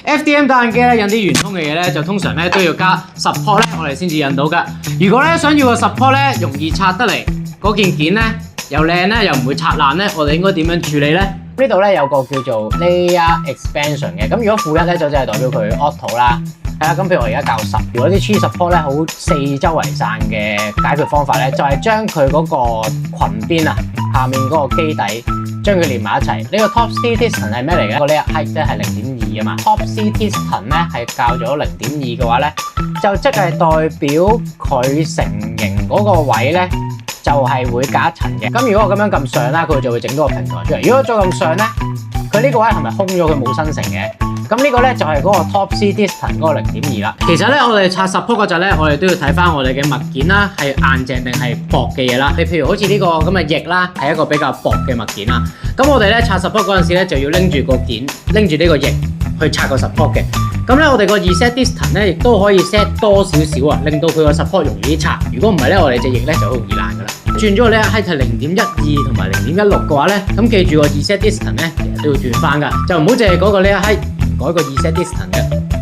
FDM 打印機咧印啲圓通嘅嘢咧，就通常咧都要加 support 咧，我哋先至印到㗎。如果咧想要個 support 咧容易拆得嚟，嗰件件咧又靚咧又唔會拆爛咧，我哋應該點樣處理咧？呢度咧有個叫做 layer expansion 嘅，咁如果負1咧就即係代表佢 auto 啦。係啦，咁譬如我而家教10，如果啲 tree support 咧好四周圍散嘅解決方法咧，就係將佢嗰個裙邊啊下面嗰個基底將佢連埋一齊。呢個 top C distance 係咩嚟嘅？個 layer height 咧係0.2啊嘛。top C distance 咧係校咗0.2嘅話咧，就即係代表佢成形嗰個位咧就係會隔一層嘅。咁如果我咁樣撳上啦，佢就會整到個平台出嚟。如果再撳上咧，佢呢個位係咪空咗？佢冇生成嘅。咁呢個咧就係嗰個 top C distance 嗰個0.2啦。其實咧，我哋拆 support 嗰陣咧，我哋都要睇翻我哋嘅物件啦，係硬淨定係薄嘅嘢啦。你譬如好似呢個咁嘅翼啦，係一個比較薄嘅物件啦。咁我哋咧拆 support 嗰陣時咧，就要拎住個件，拎住呢個翼去拆個 support 嘅。咁咧，我哋個 reset distance 咧，亦都可以 set 多少少啊，令到佢個 support 容易啲拆。如果唔係咧，我哋隻翼咧就好容易爛噶啦。轉咗個咧係0.12同埋0.16嘅話咧，咁記住個 reset distance 咧，其實都要轉翻噶，就唔好淨係嗰個咧係改個 reset distance嘅。